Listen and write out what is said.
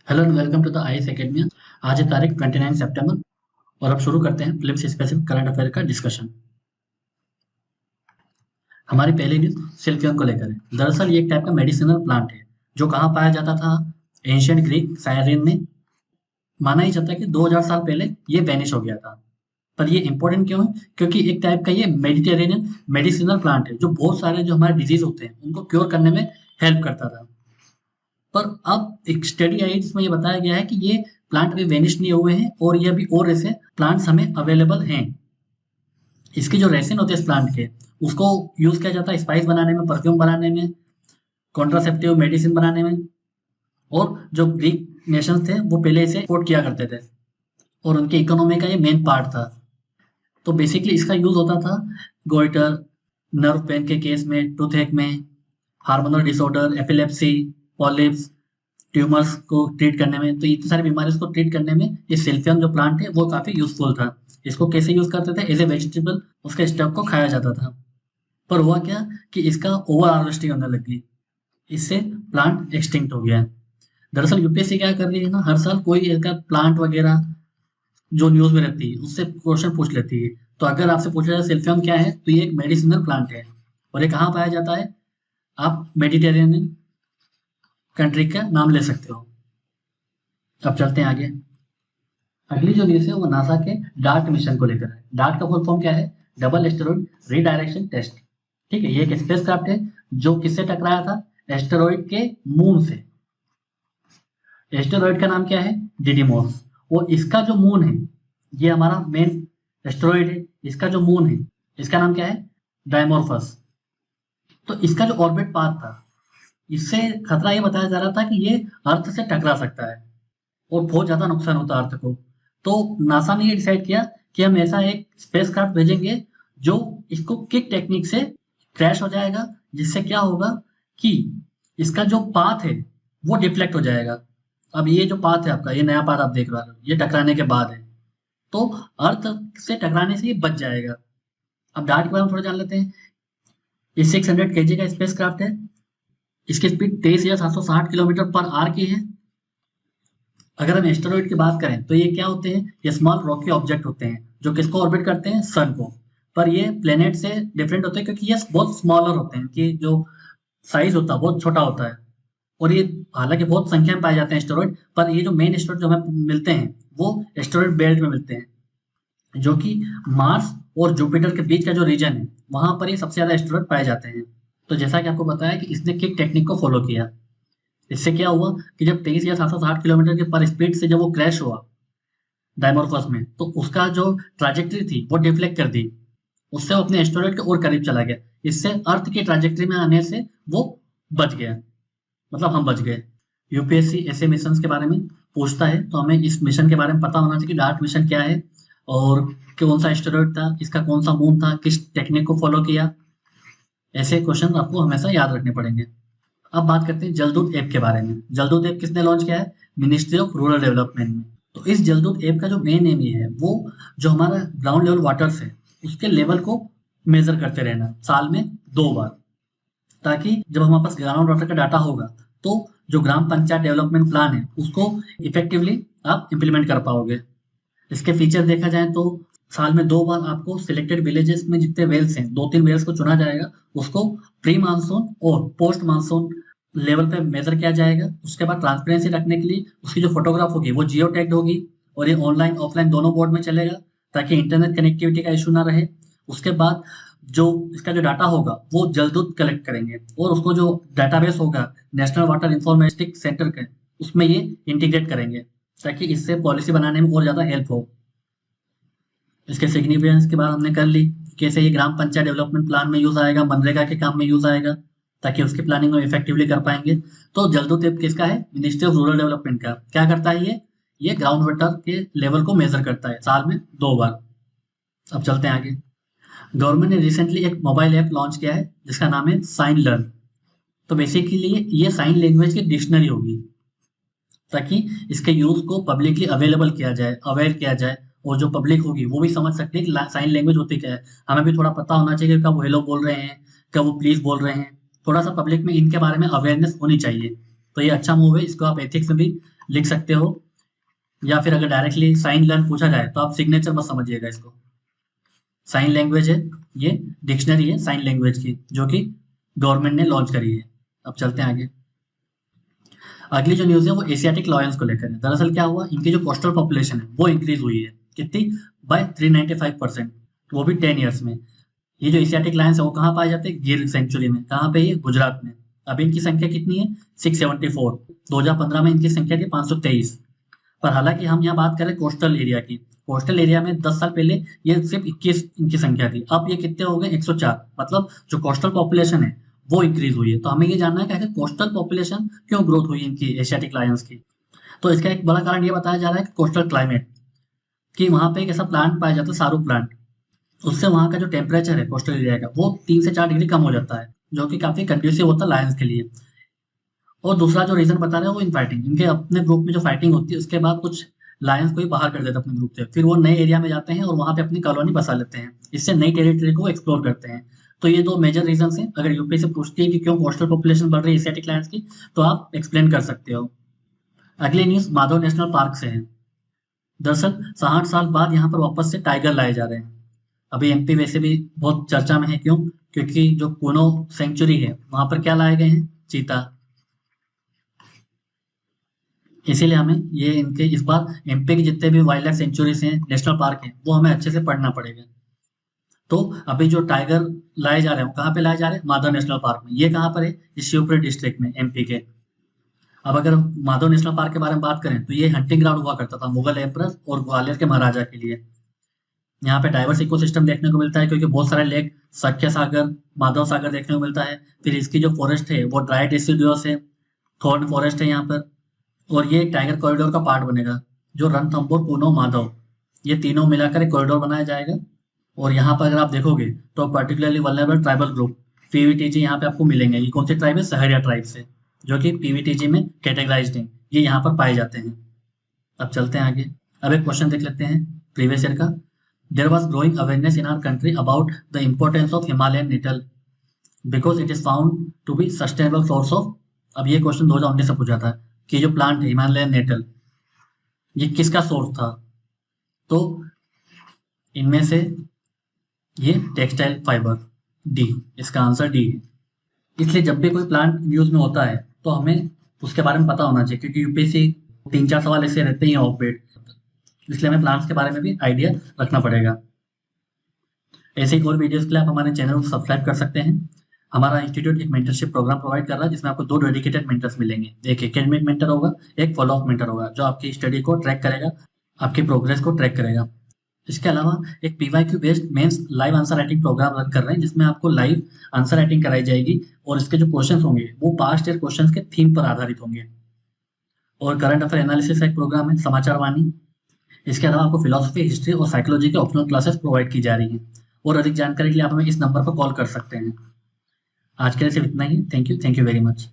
Hello and welcome to the IAS academy. आज है तारीख 29 सितंबर और अब शुरू करते हैं प्रीलिम्स स्पेसिफिक करंट अफेयर का डिस्कशन। हमारी पहली न्यूज सिल्फियम को लेकर है। दरअसल ये एक टाइप का मेडिसिनल प्लांट है जो कहाँ पाया जाता था, एंशियंट ग्रीक साइरेन में। माना ही जाता है कि 2000 साल पहले ये वैनिश हो गया था। पर ये इंपॉर्टेंट क्यों है? क्योंकि एक टाइप का ये मेडिटेरेनियन मेडिसिनल प्लांट है जो बहुत सारे जो हमारे डिजीज होते हैं उनको क्योर करने में हेल्प करता था। पर अब एक स्टडी आई है जिसमें ये बताया गया है कि ये प्लांट अभी वेनिश नहीं हुए हैं और ये अभी और ऐसे प्लांट्स हमें अवेलेबल हैं। इसके जो रेसिन होते हैं इस प्लांट के, उसको यूज किया जाता है स्पाइस बनाने में, परफ्यूम बनाने में, कॉन्ट्रासेप्टिव मेडिसिन बनाने में। और जो ग्रीक नेशंस थे वो पहले इसे एक्सपोर्ट किया करते थे और उनके इकोनॉमी का ये मेन पार्ट था। तो बेसिकली इसका यूज होता था गोइटर, नर्व पेन के केस में, टूथ एक में, hormonal disorder, epilepsy, polyps, tumours को ट्रीट करने में। तो इतनी सारी बीमारी को ट्रीट करने में ये सिल्फियम जो प्लांट है वो काफी यूजफुल था। इसको कैसे यूज करते थे? एज ए वेजिटेबल उसके स्टफ को खाया जाता था। पर हुआ क्या कि इसका ओवर हार्वेस्टिंग होने लगी, इससे प्लांट एक्सटिंक्ट हो गया है। दरअसल यूपीएससी क्या कर रही है ना, हर साल कोई इसका प्लांट वगैरह जो न्यूज में रहती है उससे क्वेश्चन पूछ लेती है। तो अगर आपसे पूछा जाए सिल्फियम क्या है, तो ये एक मेडिसिनल प्लांट है। और ये कहाँ पाया जाता है? आप मेडिटेरेनियन कंट्री का नाम ले सकते हो। अब चलते हैं आगे। अगली जो न्यूज़ है वो नासा के डार्ट मिशन को लेकर है। डार्ट का फुल फॉर्म क्या है? Double asteroid redirection test. ठीक है, ये एक स्पेसक्राफ्ट है जो किससे टकराया था? एस्टेरॉइड के मून से। एस्टेरॉइड का नाम क्या है? डिडिमोस। और इसका जो मून है, ये हमारा मेन एस्टेरॉइड है। इसका जो मून है इसका नाम क्या है? डायमोर्फस। तो इसका जो ऑर्बिट पाथ था, इससे खतरा ये बताया जा रहा था कि ये अर्थ से टकरा सकता है और बहुत ज्यादा नुकसान होता है अर्थ को। तो नासा ने ये डिसाइड किया कि हम ऐसा एक स्पेसक्राफ्ट भेजेंगे जो इसको किक टेक्निक से क्रैश हो जाएगा, जिससे क्या होगा कि इसका जो पाथ है वो डिफ्लेक्ट हो जाएगा। अब ये जो पाथ है आपका, ये नया पाथ आप देख रहे हो, ये टकराने के बाद है, तो अर्थ से टकराने से ये बच जाएगा। अब डार्ट के बारे में थोड़ा जान लेते हैं। ये 600 kg का स्पेसक्राफ्ट है। इसकी स्पीड 23,760 किलोमीटर पर आवर की है। अगर हम एस्टेरॉइड की बात करें तो ये क्या होते हैं? ये स्मॉल रॉकी ऑब्जेक्ट होते हैं जो किसको ऑर्बिट करते हैं? सन को। पर ये प्लेनेट से डिफरेंट होते हैं क्योंकि ये बहुत स्मॉलर होते हैं, कि जो साइज होता है बहुत छोटा होता है। और ये हालांकि बहुत संख्या में पाए जाते हैं एस्टेरॉइड, पर ये जो मेन एस्टेरॉइड जो हमें मिलते हैं वो एस्टेरॉइड बेल्ट में मिलते हैं, जो कि मार्स और जुपिटर के बीच का जो रीजन है वहां पर ये सबसे ज्यादा एस्टेरॉइड पाए जाते हैं। तो जैसा कि आपको बताया कि इसने किक टेक्निक को फॉलो किया। इससे क्या हुआ कि जब 23 या 760 किलोमीटर के पर स्पीड से जब वो क्रैश हुआ डायमोर्फस में, तो उसका जो ट्राजेक्टरी थी वो डिफ्लेक्ट कर दी। उससे वो अपने एस्टेरॉइड के और करीब चला गया। इससे अर्थ की ट्राजेक्टरी में आने से वो बच गया, मतलब हम बच गए। यूपीएससी ऐसे मिशन के बारे में पूछता है तो हमें इस मिशन के बारे में पता होना चाहिए कि डार्ट मिशन क्या है और कौन सा एस्टेरॉइड था, इसका कौन सा मून था, किस टेक्निक को फॉलो किया। ऐसे क्वेश्चन आपको हमेशा याद रखने पड़ेंगे। अब बात करते हैं जलदूत ऐप के बारे में। जलदूत ऐप किसने लॉन्च किया है? मिनिस्ट्री ऑफ रूरल डेवलपमेंट में। तो इस जलदूत ऐप का जो मेन एम ये है, वो जो हमारा ग्राउंड लेवल वाटर्स है उसके लेवल को मेजर करते रहना साल में 2 बार, ताकि जब हमारे पास ग्राउंड वाटर का डाटा होगा तो जो ग्राम पंचायत डेवलपमेंट प्लान है उसको इफेक्टिवली आप इम्प्लीमेंट कर पाओगे। इसके फीचर देखा जाए तो साल में 2 बार आपको सिलेक्टेड विलेजेस में जितने वेल्स हैं, 2-3 वेल्स को चुना जाएगा, उसको प्री मानसून और पोस्ट मानसून लेवल पे मेजर किया जाएगा। उसके बाद ट्रांसपेरेंसी रखने के लिए उसकी जो फोटोग्राफ होगी वो जियो टैग्ड होगी और ये ऑनलाइन ऑफलाइन दोनों मोड में चलेगा, ताकि इंटरनेट कनेक्टिविटी का इशू ना रहे। उसके बाद जो इसका जो डाटा होगा वो जलदूत कलेक्ट करेंगे और उसको जो डाटाबेस होगा नेशनल वाटर इंफॉर्मेटिक सेंटर का, उसमें ये इंटीग्रेट करेंगे, ताकि इससे पॉलिसी बनाने में और ज्यादा हेल्प हो। इसके सिग्निफिकेंस की बात हमने कर ली, कैसे ये ग्राम पंचायत डेवलपमेंट प्लान में यूज आएगा, मनरेगा के काम में यूज आएगा, ताकि उसकी प्लानिंग में इफेक्टिवली कर पाएंगे। तो जलदूत ऐप किसका है? मिनिस्ट्री ऑफ रूरल डेवलपमेंट का। क्या करता है ये ग्राउंड वाटर के लेवल को मेजर करता है साल में 2 बार। अब चलते हैं आगे। गवर्नमेंट ने रिसेंटली एक मोबाइल ऐप लॉन्च किया है जिसका नाम है साइन लर्न। तो बेसिकली ये साइन लैंग्वेज की डिक्शनरी होगी, ताकि इसके यूज को पब्लिकली अवेलेबल किया जाए, अवेयर किया जाए, और जो पब्लिक होगी वो भी समझ सकती है कि साइन लैंग्वेज होती क्या है। हमें भी थोड़ा पता होना चाहिए कि कब वो हेलो बोल रहे हैं, कब वो प्लीज बोल रहे हैं। थोड़ा सा पब्लिक में इनके बारे में अवेयरनेस होनी चाहिए। तो ये अच्छा मूव है, इसको आप एथिक्स में भी लिख सकते हो, या फिर अगर डायरेक्टली साइन लर्न पूछा जाए तो आप सिग्नेचर मत समझिएगा इसको। साइन लैंग्वेज है, ये डिक्शनरी है साइन लैंग्वेज की, जो कि गवर्नमेंट ने लॉन्च करी है। अब चलते हैं आगे। अगली जो न्यूज़ है वो एशियाटिक लायंस को लेकर है। दरअसल क्या हुआ, इनकी जो कोस्टल पॉपुलेशन है वो इंक्रीज हुई है, कितनी, बाय 395%, वो भी 10 ईयर्स में। ये जो एशियाटिक लायंस है वो कहाँ पाए जाते हैं, गिर सेंचुरी में। कहाँ पे, ये गुजरात में। अब इनकी संख्या कितनी है, 674। 2015 में इनकी संख्या थी 523। पर हालांकि हम यहाँ बात करें कोस्टल एरिया की, कोस्टल एरिया में 10 साल पहले ये सिर्फ 21 इनकी संख्या थी, अब ये कितने हो गए, 104। मतलब जो कोस्टल पॉपुलेशन है वो इंक्रीज हुई है। तो हमें ये जानना है कि आखिर कोस्टल पॉपुलेशन क्यों ग्रोथ हुई इनकी एशियाटिक लायंस की। तो इसका एक बड़ा कारण ये बताया जा रहा है कि कोस्टल क्लाइमेट, कि वहाँ पे एक ऐसा प्लांट पाया जाता है सारू प्लांट, उससे वहाँ का जो टेम्परेचर है कोस्टल एरिया का वो 3 से 4 डिग्री कम हो जाता है, जो कि काफी कंड्यूसिव होता है लायंस के लिए। और दूसरा जो रीजन बता रहे हैं वो इन फाइटिंग, इनके अपने ग्रुप में जो फाइटिंग होती है उसके बाद कुछ लायंस को ही बाहर कर देते हैं अपने ग्रुप से, फिर वो नए एरिया में जाते हैं और वहां पे अपनी कॉलोनी बसा लेते हैं, इससे नई टेरिटरी को एक्सप्लोर करते हैं। तो ये दो मेजर रीजन हैं। अगर यूपी से पूछती है कि क्यों कोस्टल पॉपुलेशन बढ़ रही है एशियाटिक लायंस की, तो आप एक्सप्लेन कर सकते हो। अगली न्यूज माधव नेशनल पार्क से है। दरअसल 60 साल बाद यहाँ पर वापस से टाइगर लाए जा रहे हैं। अभी एमपी वैसे भी बहुत चर्चा में है, क्यों, क्योंकि जो कूनो सेंचुरी है वहां पर क्या लाए गए हैं, चीता। इसीलिए हमें ये इनके इस बार एमपी के जितने भी वाइल्ड लाइफ सेंचुरीज हैं, नेशनल पार्क हैं, वो हमें अच्छे से पढ़ना पड़ेगा। तो अभी जो टाइगर लाए जा रहे हैं वो कहाँ पे लाए जा रहे हैं, माधव नेशनल पार्क में। ये कहाँ पर है, ये शिवपुरी डिस्ट्रिक्ट में, एमपी के। अब अगर माधव नेशनल पार्क के बारे में बात करें तो ये हंटिंग ग्राउंड हुआ करता था मुगल एम्परर और ग्वालियर के महाराजा के लिए। यहाँ पे डाइवर्स इकोसिस्टम देखने को मिलता है, क्योंकि बहुत सारे लेक, सख्य सागर, माधव सागर देखने को मिलता है। फिर इसकी जो फॉरेस्ट है वो ड्राई डिसिडुअस है, थॉर्न फॉरेस्ट है यहाँ पर। और ये टाइगर कॉरिडोर का पार्ट बनेगा, जो रणथंभौर, कूनो, माधव, ये तीनों मिलाकर एक कॉरिडोर बनाया जाएगा। और यहाँ पर अगर आप देखोगे तो particularly vulnerable tribal group PVTG यहाँ पे आपको मिलेंगे। ये कौन से ट्राइब है, सहरिया ट्राइब से, जो कि पीवीटीजी में कैटेगराइज्ड हैं, ये यहाँ पर पाए जाते हैं। अब चलते हैं आगे। अब एक क्वेश्चन देख लेते हैं प्रीवियस ईयर का। There was growing awareness in our country about the importance of Himalayan nettle because it is found to be sustainable source of. अब ये क्वेश्चन 2019 से पूछा था कि जो प्लांट है हिमालयन नेटल, ये किसका सोर्स था। तो इनमें से ये टेक्सटाइल फाइबर, डी, इसका आंसर डी है। इसलिए जब भी कोई प्लांट न्यूज में होता है तो हमें उसके बारे में पता होना चाहिए, क्योंकि यूपीएससी 3-4 सवाल ऐसे रहते ही हैं ऑफ बेट, इसलिए हमें प्लांट्स के बारे में भी आइडिया रखना पड़ेगा। ऐसे ही और वीडियोस के लिए आप हमारे चैनल को सब्सक्राइब कर सकते हैं। हमारा इंस्टीट्यूट एक मेंटरशिप प्रोग्राम प्रोवाइड कर रहा है, जिसमें आपको 2 डेडिकेटेड मेंटर्स मिलेंगे। एक एकेडमिक मेंटर होगा, एक फॉलो अप मेंटर होगा, जो आपकी स्टडी को ट्रैक करेगा, आपकी प्रोग्रेस को ट्रैक करेगा। इसके अलावा एक PYQ based mains live answer writing program run कर रहे हैं, जिसमें आपको लाइव आंसर राइटिंग कराई जाएगी और इसके जो क्वेश्चंस होंगे वो पास्ट ईयर क्वेश्चंस के थीम पर आधारित होंगे। और करंट अफेयर एनालिसिस का एक प्रोग्राम है, समाचार वाणी। इसके अलावा आपको फिलोसफी, हिस्ट्री और साइकोलॉजी के ऑप्शनल क्लासेस प्रोवाइड की जा रही हैं। और अधिक जानकारी के लिए आप हमें इस नंबर पर कॉल कर सकते हैं। आज के लिए सिर्फ इतना ही। Thank you very much.